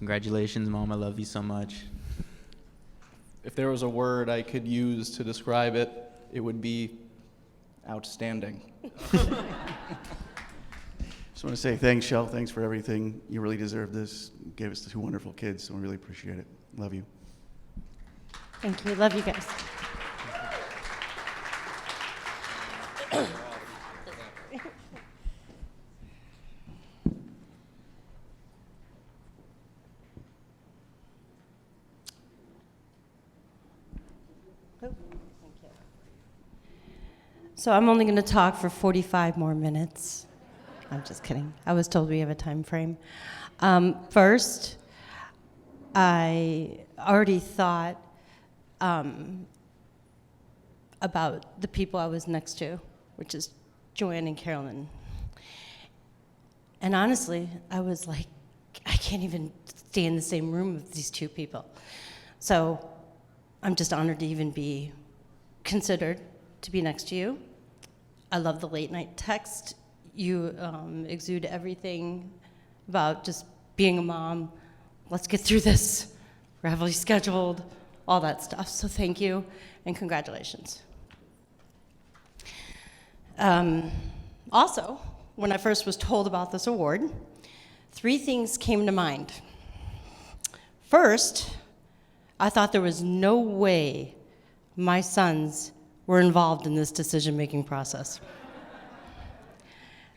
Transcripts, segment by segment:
Congratulations, Mom. I love you so much. If there was a word I could use to describe it, it would be outstanding. Just want to say thanks, Shel. Thanks for everything. You really deserve this. You gave us 2 wonderful kids, so we really appreciate it. Love you. Thank you. Love you guys. So I'm only going to talk for 45 more minutes. I'm just kidding. I was told we have a time frame. First, I already thought about the people I was next to, which is Joanne and Carolyn. And honestly, I was like, I can't even stay in the same room with these 2 people. So I'm just honored to even be considered to be next to you. I love the late night text. You exude everything about just being a mom. Let's get through this. We're heavily scheduled, all that stuff. So thank you and congratulations. Also, when I first was told about this award, 3 things came to mind. First, I thought there was no way my sons were involved in this decision-making process.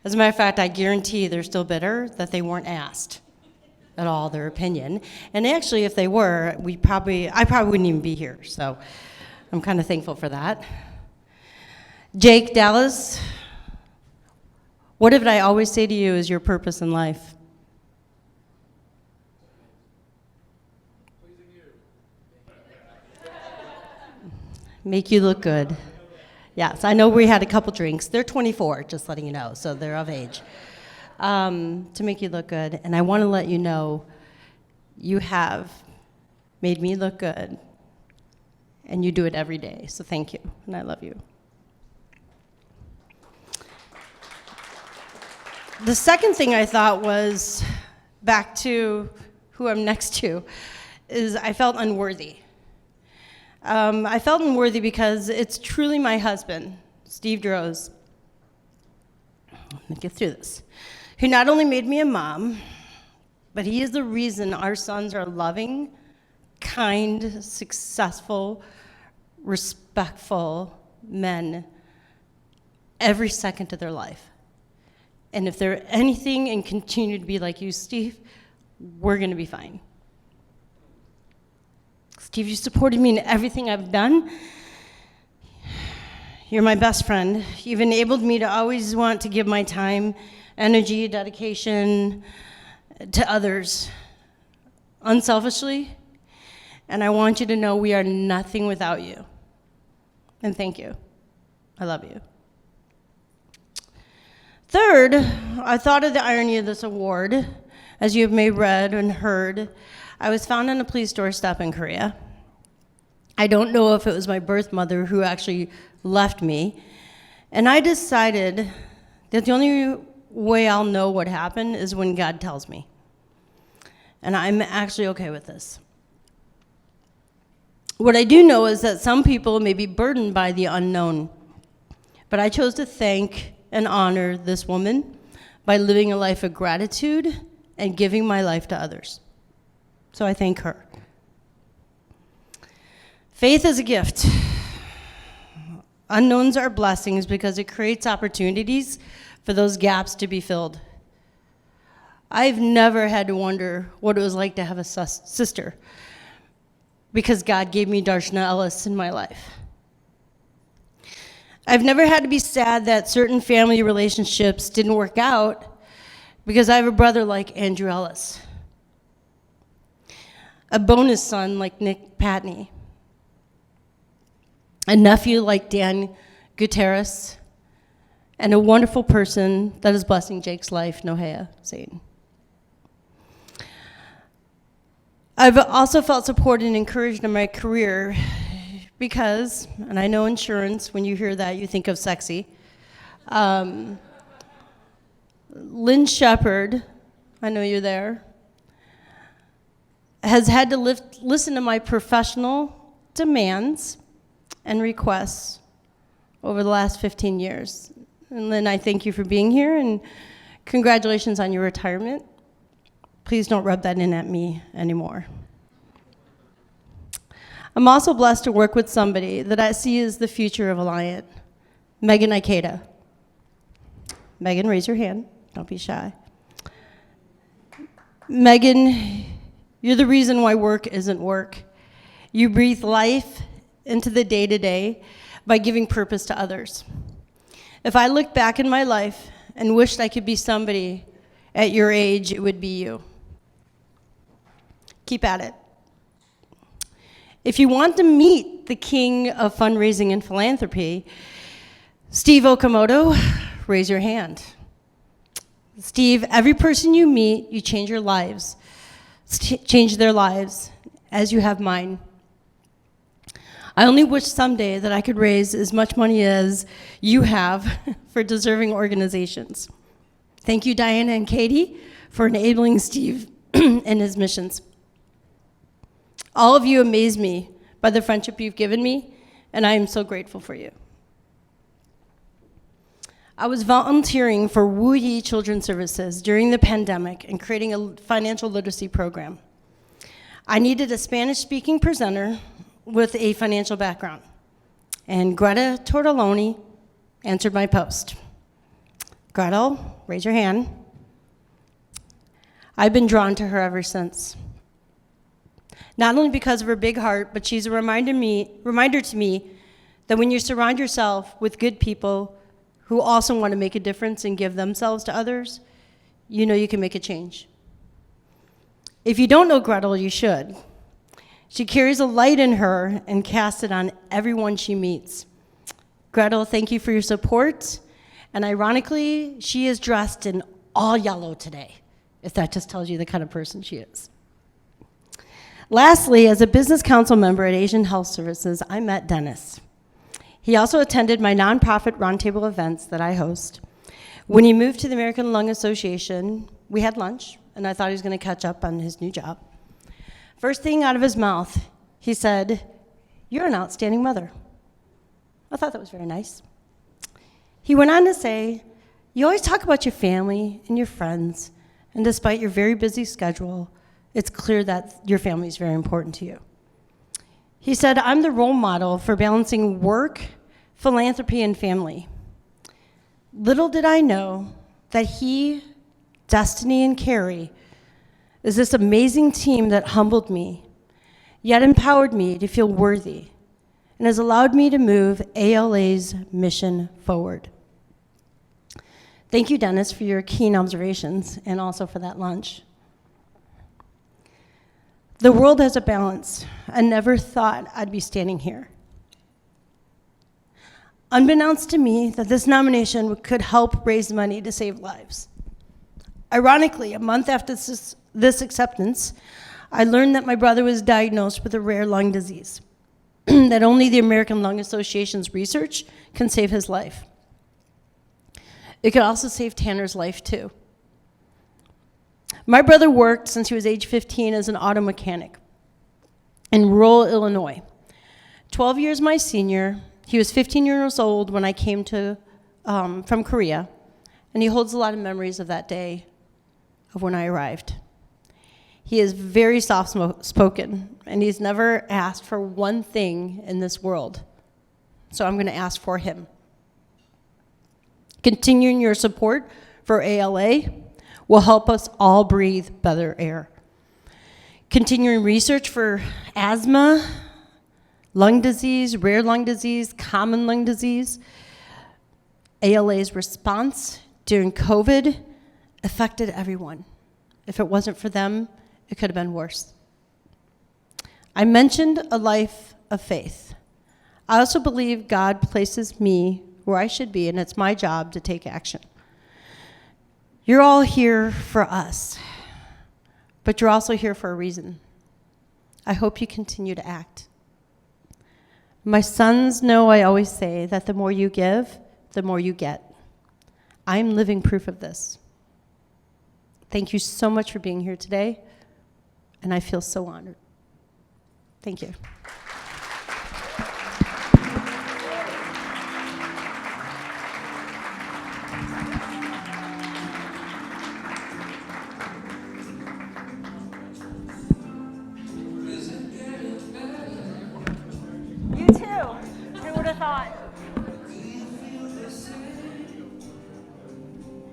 As a matter of fact, I guarantee they're still bitter that they weren't asked at all their opinion. And actually, if they were, I probably wouldn't even be here. So I'm kind of thankful for that. Jake, Dallas, what did I always say to you is your purpose in life? Make you look good. Yes, I know we had a couple drinks. They're 24, just letting you know, so they're of age. To make you look good. And I want to let you know you have made me look good, and you do it every day. So thank you, and I love you. The second thing I thought was, back to who I'm next to, is I felt unworthy. I felt unworthy because it's truly my husband, Steve Droz, let me get through this, who not only made me a mom, but he is the reason our sons are loving, kind, successful, respectful men every second of their life. And if they're anything and continue to be like you, Steve, we're going to be fine. Steve, you supported me in everything I've done. You're my best friend. You've enabled me to always want to give my time, energy, dedication to others, unselfishly. And I want you to know we are nothing without you. And thank you. I love you. Third, I thought of the irony of this award. As you may have read and heard, I was found on a police doorstep in Korea. I don't know if it was my birth mother who actually left me. And I decided that the only way I'll know what happened is when God tells me. And I'm actually okay with this. What I do know is that some people may be burdened by the unknown. But I chose to thank and honor this woman by living a life of gratitude and giving my life to others. So I thank her. Faith is a gift. Unknowns are blessings because it creates opportunities for those gaps to be filled. I've never had to wonder what it was like to have a sister because God gave me Darshana Ellis in my life. I've never had to be sad that certain family relationships didn't work out because I have a brother like Andrew Ellis, a bonus son like Nick Patney, a nephew like Dan Gutierrez, and a wonderful person that is blessing Jake's life, Nohea Satan. I've also felt supported and encouraged in my career because, and I know insurance, when you hear that, you think of sexy. Lynn Shepard, I know you're there, has had to listen to my professional demands and requests over the last 15 years. And Lynn, I thank you for being here, and congratulations on your retirement. Please don't rub that in at me anymore. I'm also blessed to work with somebody that I see as the future of Alliant, Megan Ikeda. Megan, raise your hand. Don't be shy. Megan, you're the reason why work isn't work. You breathe life into the day-to-day by giving purpose to others. If I look back in my life and wished I could be somebody at your age, it would be you. Keep at it. If you want to meet the king of fundraising and philanthropy, Steve Okamoto, raise your hand. Steve, every person you meet, you change your lives, change their lives, as you have mine. I only wish someday that I could raise as much money as you have for deserving organizations. Thank you, Diana and Katie, for enabling Steve and his missions. All of you amaze me by the friendship you've given me, and I am so grateful for you. I was volunteering for Wu Yi Children's Services during the pandemic and creating a financial literacy program. I needed a Spanish-speaking presenter with a financial background, and Greta Tortoloni answered my post. Gretel, raise your hand. I've been drawn to her ever since. Not only because of her big heart, but she's a reminder to me that when you surround yourself with good people who also want to make a difference and give themselves to others, you know you can make a change. If you don't know Gretel, you should. She carries a light in her and casts it on everyone she meets. Gretel, thank you for your support. And ironically, she is dressed in all yellow today, if that just tells you the kind of person she is. Lastly, as a business council member at Asian Health Services, I met Dennis. He also attended my nonprofit roundtable events that I host. When he moved to the American Lung Association, we had lunch, and I thought he was going to catch up on his new job. First thing out of his mouth, he said, "You're an outstanding mother." I thought that was very nice. He went on to say, "You always talk about your family and your friends, and despite your very busy schedule, it's clear that your family is very important to you." He said, "I'm the role model for balancing work, philanthropy, and family." Little did I know that he, Destiny, and Carrie is this amazing team that humbled me, yet empowered me to feel worthy, and has allowed me to move ALA's mission forward. Thank you, Dennis, for your keen observations and also for that lunch. The world has a balance. I never thought I'd be standing here. Unbeknownst to me that this nomination could help raise money to save lives. Ironically, a month after this acceptance, I learned that my brother was diagnosed with a rare lung disease, that only the American Lung Association's research can save his life. It could also save Tanner's life, too. My brother worked since he was age 15 as an auto mechanic in rural Illinois. 12 years my senior, he was 15 years old when I came from Korea, and he holds a lot of memories of that day of when I arrived. He is very soft-spoken, and he's never asked for one thing in this world, so I'm going to ask for him. Continuing your support for ALA will help us all breathe better air. Continuing research for asthma, lung disease, rare lung disease, common lung disease. ALA's response during COVID affected everyone. If it wasn't for them, it could have been worse. I mentioned a life of faith. I also believe God places me where I should be, and it's my job to take action. You're all here for us, but you're also here for a reason. I hope you continue to act. My sons know I always say that the more you give, the more you get. I'm living proof of this. Thank you so much for being here today. And I feel so honored. Thank you. You too.